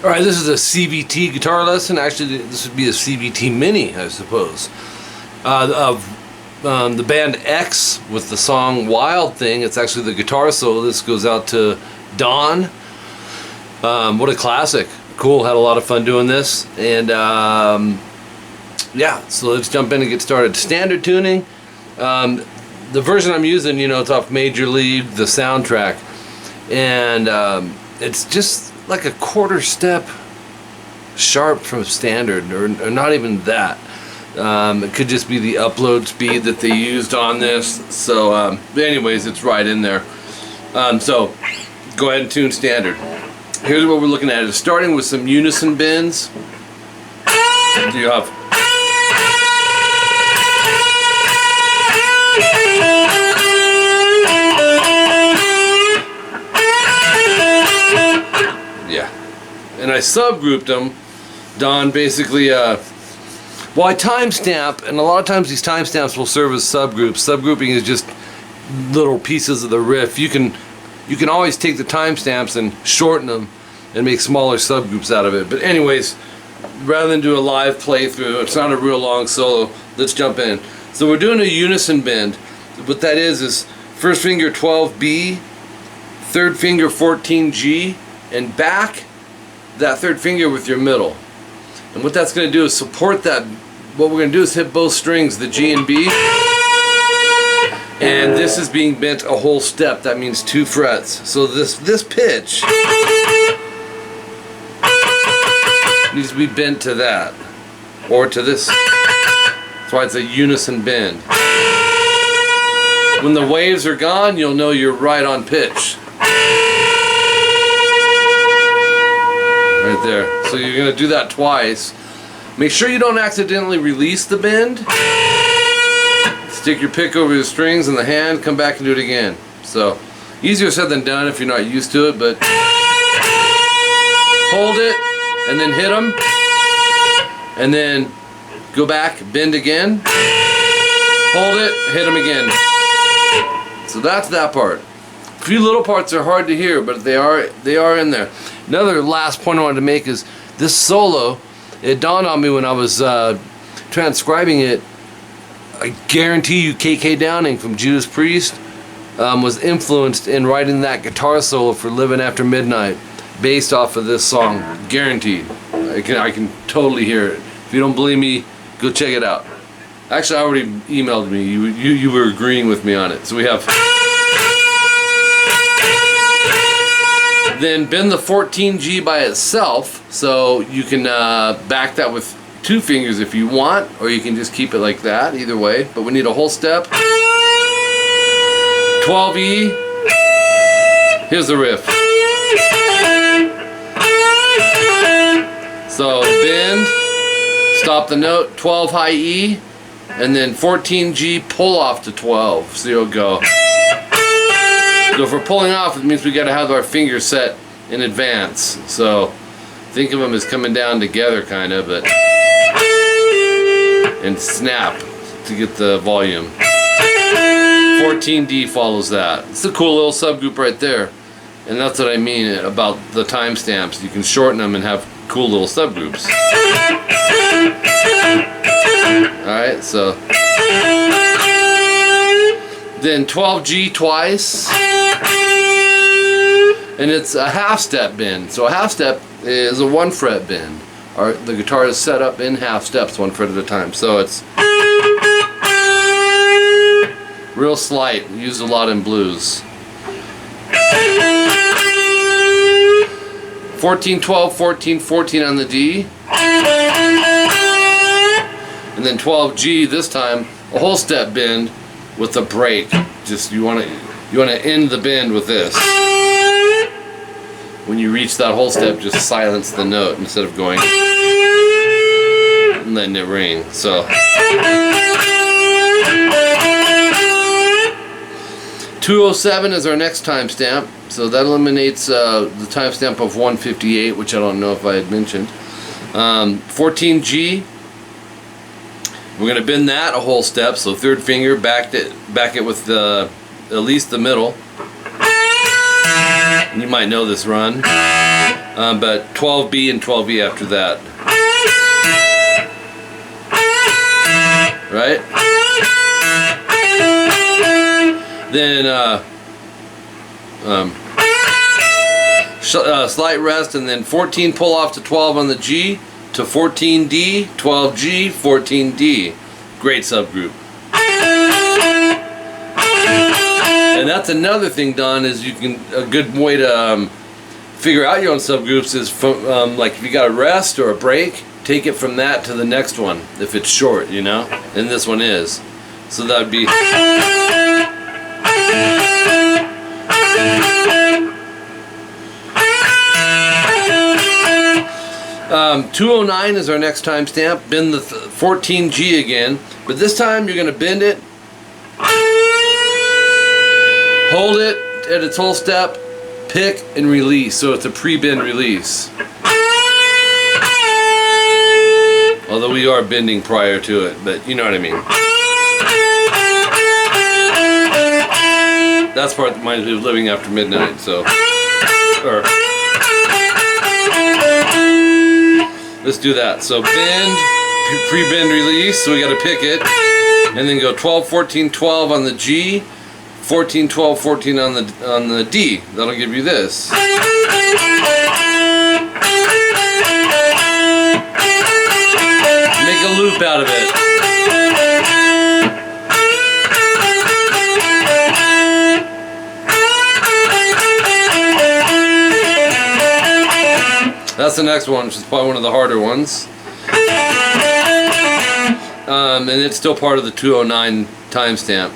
Alright, this is a CVT guitar lesson. Actually, this would be a CVT Mini, I suppose. Of the band X with the song Wild Thing. It's actually the guitar solo. This goes out to Don. What a classic. Cool, had a lot of fun doing this. And yeah, so let's jump in and get started. Standard tuning. The version I'm using, you know, it's off Major League, the soundtrack. And it's just like a quarter step sharp from standard, or not even that. It could just be the upload speed that they used on this. So anyways, it's right in there. So go ahead and tune standard. Here's what we're looking at. It's starting with some unison bends. So you have and I subgrouped them. Don basically, well, I timestamp, and a lot of times these timestamps will serve as subgroups. Subgrouping is just little pieces of the riff. You can always take the timestamps and shorten them and make smaller subgroups out of it. But anyways, rather than do a live playthrough, it's not a real long solo, let's jump in. So we're doing a unison bend. What that is first finger 12B, third finger 14G, and back that third finger with your middle. And what that's going to do is support that. What we're going to do is hit both strings, the G and B. And this is being bent a whole step. That means 2 frets. So this pitch needs to be bent to that, or to this. That's why it's a unison bend. When the waves are gone, you'll know you're right on pitch. Right there. So you're going to do that twice. Make sure you don't accidentally release the bend. Stick your pick over the strings in the hand, come back and do it again. So easier said than done if you're not used to it, but hold it and then hit them, and then go back, bend again, hold it, hit them again. So that's that part. A few little parts are hard to hear, but they are in there. Another last point I wanted to make is this solo. It dawned on me when I was transcribing it. I guarantee you KK Downing from Judas Priest was influenced in writing that guitar solo for Living After Midnight based off of this song. Guaranteed. I can totally hear it. If you don't believe me, go check it out. Actually, I already emailed me. You were agreeing with me on it. So we have. Then bend the 14G by itself, so you can back that with 2 fingers if you want, or you can just keep it like that, either way. But we need a whole step. 12E. Here's the riff. So bend, stop the note, 12 high E, and then 14G pull off to 12. So you'll go. So if we're pulling off, it means we got to have our fingers set in advance. So think of them as coming down together, kind of, but and snap to get the volume. 14D follows that. It's a cool little subgroup right there, and that's what I mean about the timestamps. You can shorten them and have cool little subgroups. All right, so then 12G twice. And it's a half step bend. So a half step is a 1 fret bend. The guitar is set up in half steps, 1 fret at a time. So it's real slight, used a lot in blues. 14, 12, 14, 14 on the D. And then 12G this time, a whole step bend with a break. Just you want to end the bend with this. When you reach that whole step, just silence the note instead of going and letting it ring. So 207 is our next timestamp. So that eliminates the timestamp of 158, which I don't know if I had mentioned. 14G. We're going to bend that a whole step. So third finger, back it with at least the middle. You might know this run. but 12B and 12E after that. Right? Then slight rest, and then 14 pull off to 12 on the G, to 14D, 12G, 14D. Great subgroup. And that's another thing, Don, is you can, a good way to figure out your own subgroups is from, like if you got a rest or a break, take it from that to the next one if it's short, you know, and this one is. So that would be 209 is our next timestamp. Bend the 14G again, but this time you're going to bend it, hold it at its whole step, pick and release. So it's a pre-bend release. Although we are bending prior to it, but you know what I mean. That's part that reminds me of Living After Midnight. So, let's do that. So bend, pre-bend release. So we got to pick it, and then go 12, 14, 12 on the G, 14, 12, 14 on the D. That'll give you this. Make a loop out of it. That's the next one, which is probably one of the harder ones. And it's still part of the 209 timestamp.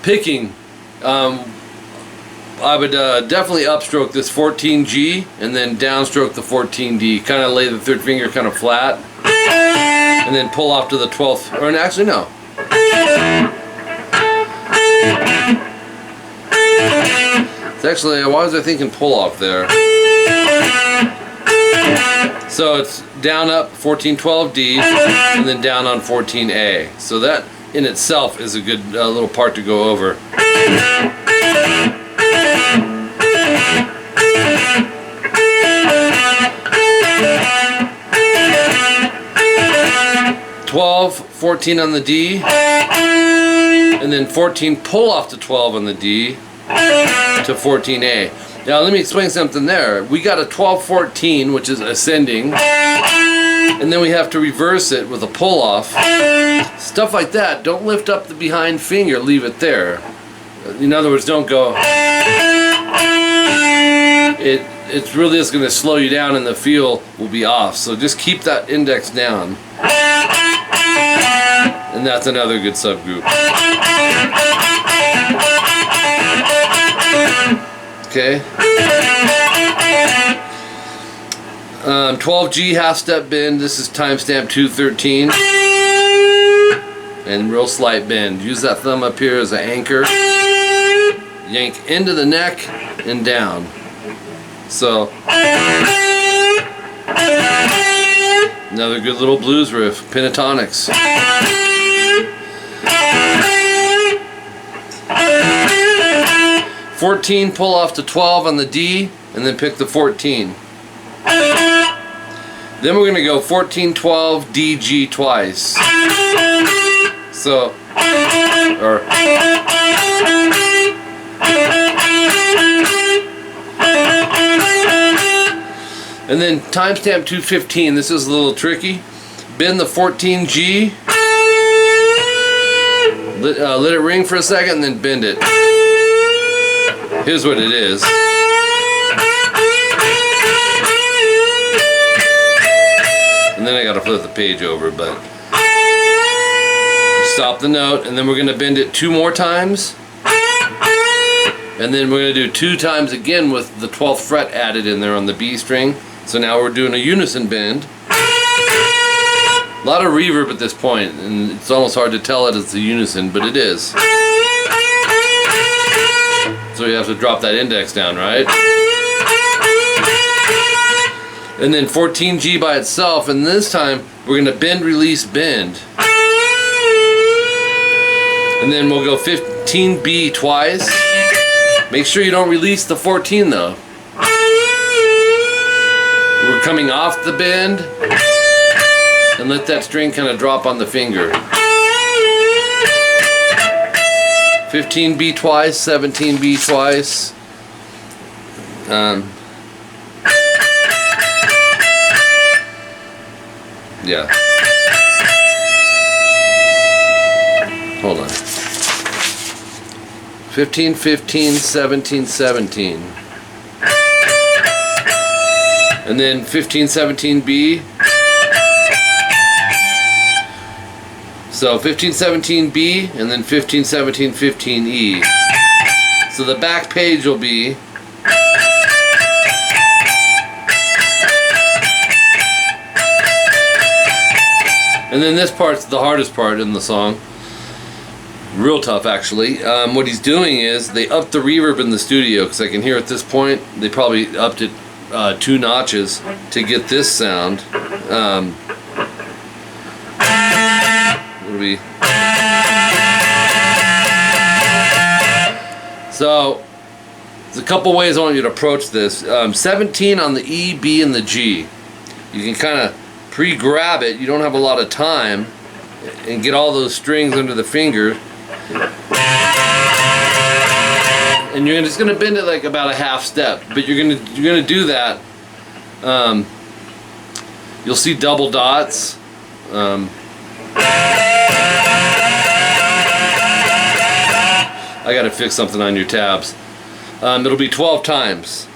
Picking, I would definitely upstroke this 14G and then downstroke the 14D. Kind of lay the third finger kind of flat. And then pull off to the 12th, or actually no. It's actually, why was I thinking pull off there? So it's down up 14, 12D, and then down on 14A. So that in itself is a good little part to go over. 12, 14 on the D, and then 14 pull off to 12 on the D to 14A. Now let me explain something there. We got a 12, 14, which is ascending, and then we have to reverse it with a pull off. Stuff like that, don't lift up the behind finger, leave it there. In other words, don't go. It's really just going to slow you down and the feel will be off. So just keep that index down. And that's another good subgroup. Okay. 12G half step bend. This is timestamp 213. And real slight bend. Use that thumb up here as an anchor. Yank into the neck and down. So another good little blues riff, pentatonics. 14 pull off to 12 on the D, and then pick the 14. Then we're going to go 14, 12, D, G twice. So, and then timestamp 215, this is a little tricky. Bend the 14G, let it ring for a second, and then bend it. Here's what it is. And then I gotta flip the page over, but stop the note, and then we're gonna bend it 2 more times. And then we're going to do 2 times again with the 12th fret added in there on the B string. So now we're doing a unison bend. A lot of reverb at this point, and it's almost hard to tell it it's a unison, but it is. So you have to drop that index down, right? And then 14G by itself, and this time we're going to bend, release, bend. And then we'll go 15B twice. Make sure you don't release the 14 though. we're coming off the bend, and let that string kind of drop on the finger. 15B twice, 17B twice. Yeah. Hold on. 15, 15, 17, 17. And then 15, 17B. So 15, 17B, and then 15, 17, 15E. So the back page will be and then this part's the hardest part in the song. Real tough, actually. What he's doing is they upped the reverb in the studio, because I can hear at this point they probably upped it 2 notches to get this sound. So there's a couple ways I want you to approach this. 17 on the E, B, and the G. You can kind of pre-grab it. You don't have a lot of time, and get all those strings under the finger. And you're just gonna bend it like about a half step, but you're gonna do that. You'll see double dots. I gotta fix something on your tabs. It'll be 12 times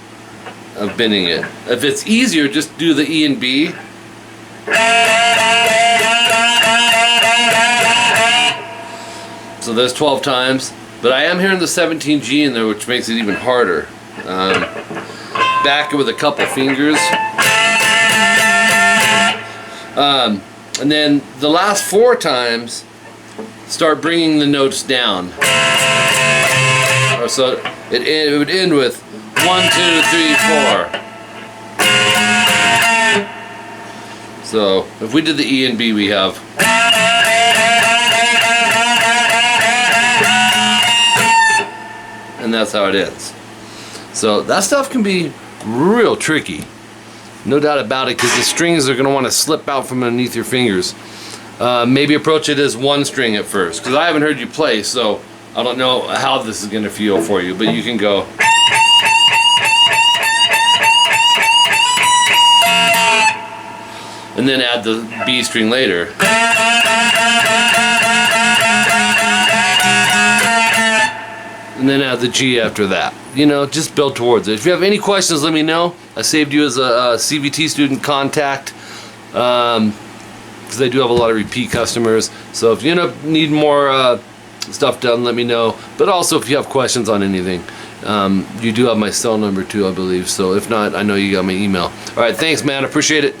of bending it. If it's easier, just do the E and B. So there's 12 times, but I am hearing the 17G in there, which makes it even harder. Back it with a couple fingers. And then the last 4 times, start bringing the notes down. So it would end with 1, 2, 3, 4. So if we did the E and B, we have. And that's how it ends. So that stuff can be real tricky. No doubt about it, because the strings are going to want to slip out from underneath your fingers. Maybe approach it as 1 string at first, because I haven't heard you play, so I don't know how this is going to feel for you, but you can go. And then add the B string later. And then add the G after that. You know, just build towards it. If you have any questions, let me know. I saved you as a CVT student contact, because I do have a lot of repeat customers. So if you end up needing more stuff done, let me know. But also if you have questions on anything, you do have my cell number too, I believe. So if not, I know you got my email. All right, thanks, man. I appreciate it.